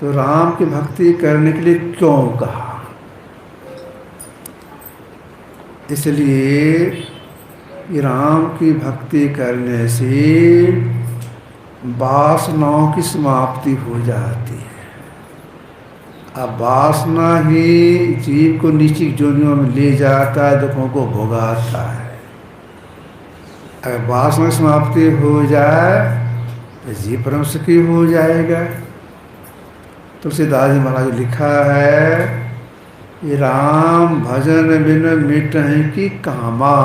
तो राम की भक्ति करने के लिए क्यों कहा? इसलिए कि राम की भक्ति करने से वासनाओं की समाप्ति हो जाती है। अब वासना ही जीव को नीची जोनियों में ले जाता है, दुखों को भोगाता है। अगर वासना की समाप्ति हो जाए तो जीव परम सुखी हो जाएगा। तुलसीदास जी महाराज लिखा है, ये राम भजन बिन मिटहि की कामा,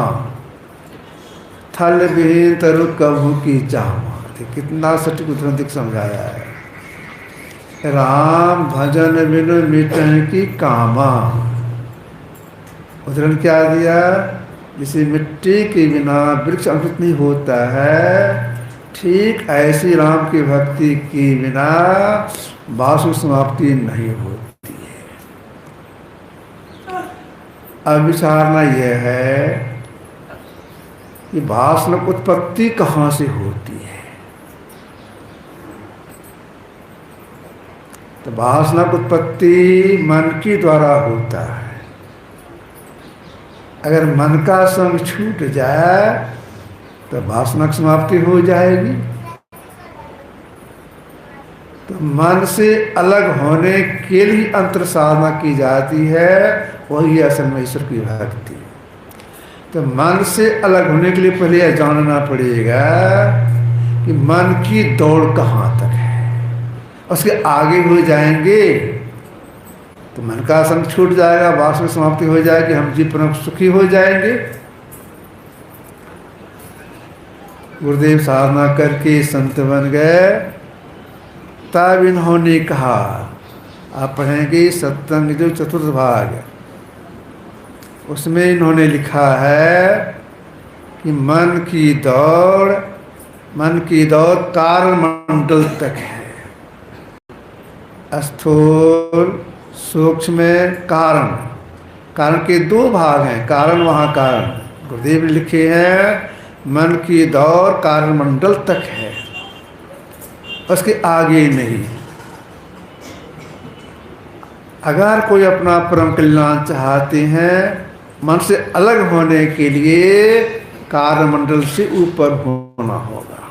थल विहीन तरु कभू की चामा। कितना सटीक उदाहरण समझाया है। राम भजन बिन मिटहि की कामा, उदाहरण क्या दिया? जैसे मिट्टी के बिना वृक्ष अंकुरित नहीं होता है, ठीक ऐसी राम की भक्ति के बिना वासु समाप्ति नहीं होती है। अब विचारना यह है कि वासना उत्पत्ति कहाँ से होती है? तो वासना की उत्पत्ति मन के द्वारा होता है। अगर मन का संग छूट जाए तो वासना की समाप्ति हो जाएगी। तो मन से अलग होने के लिए अंतर साधना की जाती है, वही असल में ईश्वर की भक्ति। तो मन से अलग होने के लिए पहले यह जानना पड़ेगा कि मन की दौड़ कहाँ तक है। उसके आगे हो जाएंगे तो मन का संग छूट जाएगा, वासना समाप्ति हो जाएगी, हम जीव परम सुखी हो जाएंगे। गुरुदेव साधना करके संत बन गए, तब इन्होंने कहा, आप पढ़ेंगे सत्संग जो चतुर्थ भाग, उसमें इन्होंने लिखा है कि मन की दौड़ कारण मंडल तक है। स्थूल सूक्ष्म कारण के दो भाग हैं। कारण वहाँ कारण गुरुदेव ने लिखे हैं, मन की दौड़ कारण मंडल तक है, उसके आगे नहीं। अगर कोई अपना परम कल्याण चाहते हैं, मन से अलग होने के लिए कार्य मंडल से ऊपर होना होगा।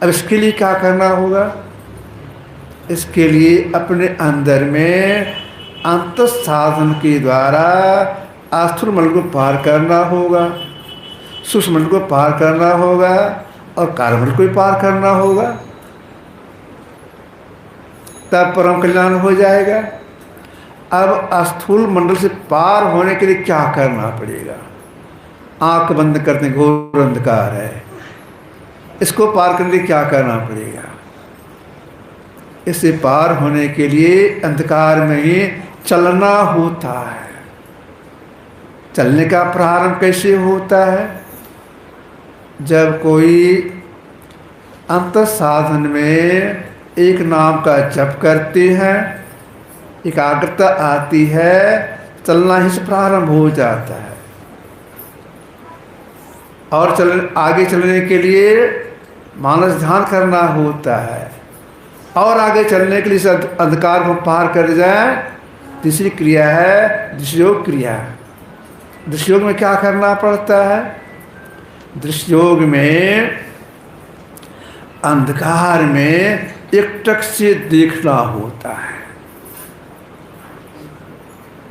अब इसके लिए क्या करना होगा? इसके लिए अपने अंदर में अंत साधन के द्वारा स्थूल मन को पार करना होगा, सूक्ष्म मन को पार करना होगा और कार्य मन को पार करना होगा, तब परम कल्याण हो जाएगा। अब स्थूल मंडल से पार होने के लिए क्या करना पड़ेगा? आंख बंद करते घोर अंधकार है, इसको पार करने के लिए क्या करना पड़ेगा? इससे पार होने के लिए अंधकार में ही चलना होता है। चलने का प्रारंभ कैसे होता है? जब कोई अंत साधन में एक नाम का जप करते हैं, एकाग्रता आती है, चलना ही से प्रारंभ हो जाता है। और आगे चलने के लिए मानस ध्यान करना होता है, और आगे चलने के लिए अंधकार को पार कर जाए। तीसरी क्रिया है दृश्योग क्रिया। दृश्योग में क्या करना पड़ता है? दृश्योग में अंधकार में एकटक से देखना होता है।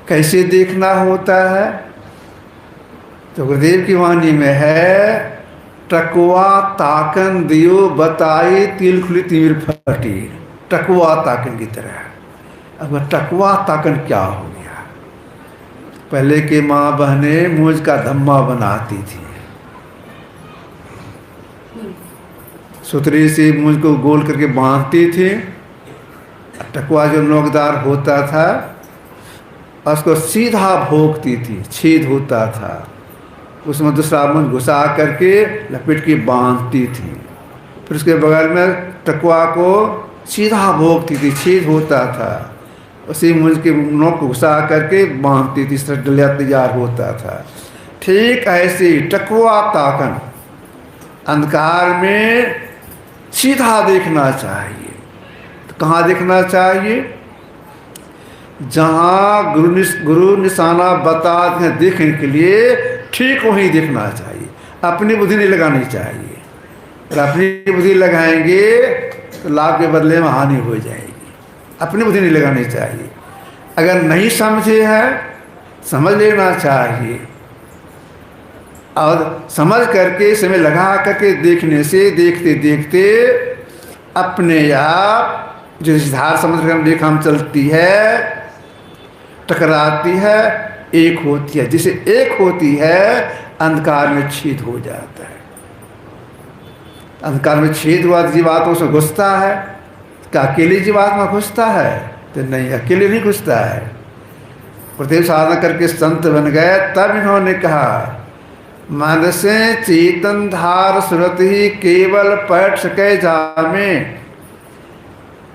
कैसे देखना होता है? तो गुरुदेव की वाणी में है, टकुआ ताकन दियो बताई तिल खुली तिमिर फटी। टकुआ ताकन की तरह। अब टकुआ ताकन क्या हो गया? पहले के माँ बहनें मूंज का धम्मा बनाती थी, सुतरी से मूंज को गोल करके बांधती थी। टकुआ जो नोकदार होता था उसको सीधा भोंकती थी, छेद होता था, उसमें दूसरा मूंज घुसा करके लपेट के बांधती थी। फिर उसके बगल में टकुआ को सीधा भोंकती थी, छेद होता था, उसी मूंज के नोक को घुसा करके बांधती थी, इस तरह डलिया तैयार होता था। ठीक ऐसे टकुआ ताकन अंधकार में सीधा देखना चाहिए। तो कहाँ देखना चाहिए? जहाँ गुरु निशाना बताते हैं देखने के लिए, ठीक वहीं देखना चाहिए। अपनी बुद्धि नहीं लगानी चाहिए। अगर अपनी बुद्धि लगाएंगे तो लाभ के बदले में हानि हो जाएगी। अपनी बुद्धि नहीं लगानी चाहिए। अगर नहीं समझे हैं, समझ लेना चाहिए, और समझ करके समय लगा करके देखने से देखते देखते अपने आप जो धार समुद्र रेखा में चलती है, टकराती है, एक होती है। जिसे एक होती है अंधकार में छेद हो जाता है। अंधकार में छेद हुआ जीवात्मा से घुसता है। क्या अकेले जीवात्मा घुसता है? तो नहीं, अकेले नहीं घुसता है। प्रत्येक साधना करके संत बन गए, तब इन्होंने कहा मन से चेतन धार सुरत ही केवल पैठ सके जामे,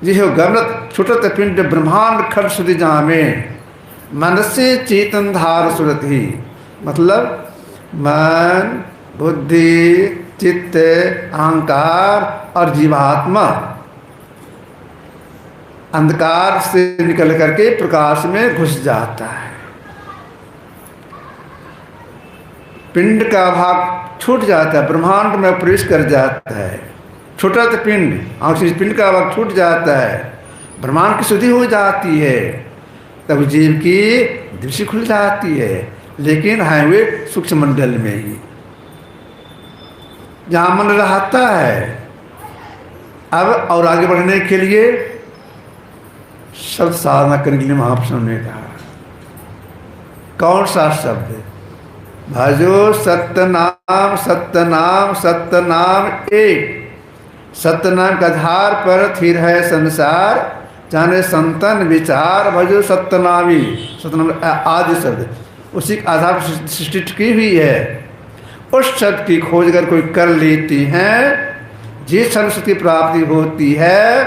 जिहो गमनत छुटत पिंड ब्रह्मांड खट सुधि जामे। मन से चेतन धार सुरत ही मतलब मन, बुद्धि, चित्त, अहंकार और जीवात्मा अंधकार से निकल करके प्रकाश में घुस जाता है। पिंड का भाग छूट जाता है, ब्रह्मांड में प्रवेश कर जाता है। छोटा तो पिंड का भाग छूट जाता है, ब्रह्मांड की शुद्धि हो जाती है। तब जीव की दृष्टि खुल जाती है। लेकिन है वे सूक्ष्म मंडल में ही, जहाँ मन रहता है। अब और आगे बढ़ने के लिए शब्द साधना करने के लिए महापुरुषों ने कहा, कौन सा शब्द? भजो सत्यनाम सत्यनाम सत्यनाम एक। सत्यनाम के आधार पर स्थिर है संसार, जाने संतन विचार भजो सत्यनामी। सत्यनाम आदि शब्द उसी के आधार पर सृष्टि की हुई है। उस शब्द की खोज अगर कोई कर लेती है, जिस सरस्वती प्राप्ति होती है,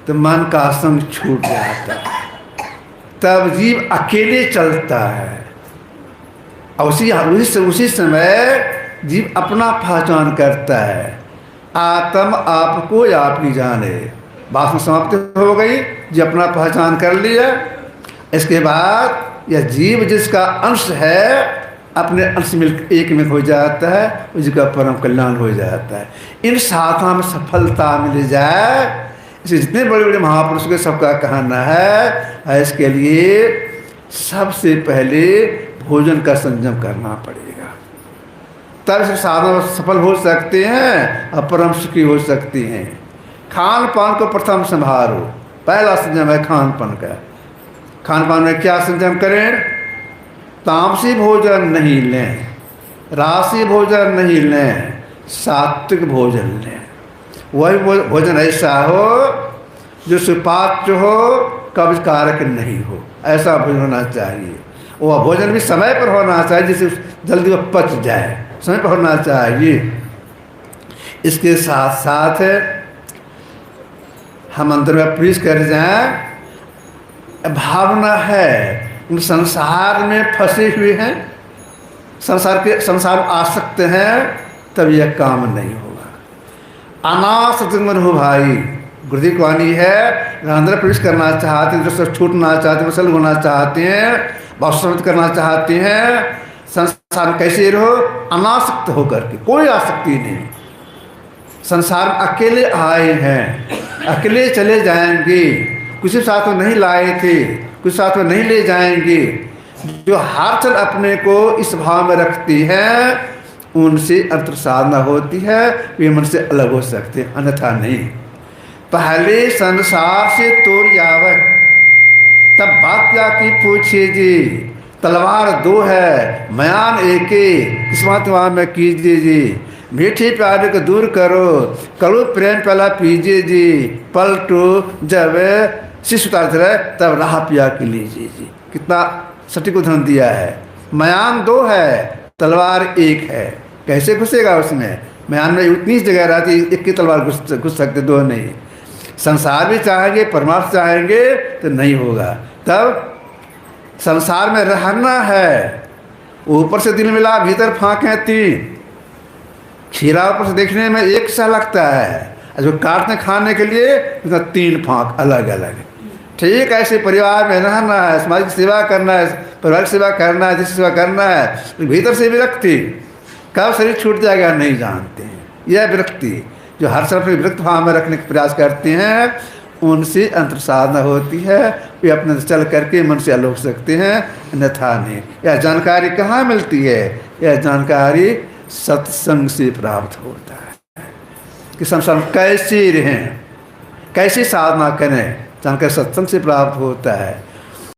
तो मन का संग छूट जाता है। तब जीव अकेले चलता है। और उसी समय जीव अपना पहचान करता है। आत्म आपको आप नहीं जाने। बात में समाप्ति हो गई। जो अपना पहचान कर लिया, इसके बाद यह जीव जिसका अंश है अपने अंश में एक में हो जाता है, उसका परम कल्याण हो जाता है। इन साधना में सफलता मिल जाए, इसे जितने बड़े बड़े महापुरुषों के सबका कहना है, इसके लिए सबसे पहले भोजन का संयम करना पड़ेगा। तब से साधना सफल हो सकते हैं और परम सुखी हो सकती हैं। खान पान को प्रथम संभालो। पहला संयम है खान पान का। खान पान में क्या संयम करें? तामसी भोजन नहीं लें, राशि भोजन नहीं लें, सात्विक भोजन लें। वही भोजन ऐसा हो जो सुपाच्य हो, कब्ज कारक नहीं हो, ऐसा भोजन होना चाहिए। वह भोजन भी समय पर होना चाहिए, जिससे जल्दी वह पच जाए, समय पर होना चाहिए। इसके साथ साथ हम अंदर में प्रवेश कर जाएं। भावना है उन संसार में फंसे हुए हैं, संसार में आसक्त हैं, तब यह काम नहीं होगा। अनासक्त मन हो भाई, गुरुदेव की वाणी है। अंदर प्रवेश करना चाहते हैं, जो छूटना चाहते हैं, वसल होना चाहते हैं, भाव करना चाहते हैं, संसार में कैसे रहो? अनासक्त होकर के, कोई आसक्ति नहीं। संसार में अकेले आए हैं, अकेले चले जाएंगे। कुछ साथ में नहीं लाए थे, कुछ साथ में नहीं ले जाएंगे। जो हर चल अपने को इस भाव में रखती है, उनसे अंतर साधना होती है, वे मन से अलग हो सकते हैं, अन्यथा नहीं। पहले संसार से तोड़ आवे, तब बात क्या की पूछे जी। तलवार दो है, मयान एक, किस्मत वहाँ में कीजिए जी। मीठी प्यारे को दूर करो, कड़ू प्रेम पहला पीजिए जी। पलटू जब शिष्य उतार रहे, तब राह पिया के लीजिए जी। कितना सटीक उदाहरण दिया है। मयान दो है, तलवार एक है। कैसे घुसेगा उसमें? मयान में उतनी जगह रहती, एक की तलवार घुस सकते, दो नहीं। संसार भी चाहेंगे, परमार्थ चाहेंगे तो नहीं होगा। तब संसार में रहना है। ऊपर से दिल मिला, भीतर फाँक है तीन। खीरा ऊपर से देखने में एक सा लगता है, जो काटते खाने के लिए तो 3 फांक अलग अलग। ठीक ऐसे परिवार में रहना है, समाज की सेवा करना है, परिवार की सेवा करना है, जिसकी सेवा करना है, भीतर से विरक्ति, कब शरीर छूट जाएगा नहीं जानते हैं। यह विरक्ति जो हर समय विरक्त भाव में रखने का प्रयास करते हैं, उनसे अंतर साधना होती है। वे अपने चल करके मन से अलग हो सकते हैं, अन्यथा नहीं। यह जानकारी कहाँ मिलती है? यह जानकारी सत्संग से प्राप्त होता है कि संसार में कैसे रहें, कैसे साधना करें, जानकारी सत्संग से प्राप्त होता है।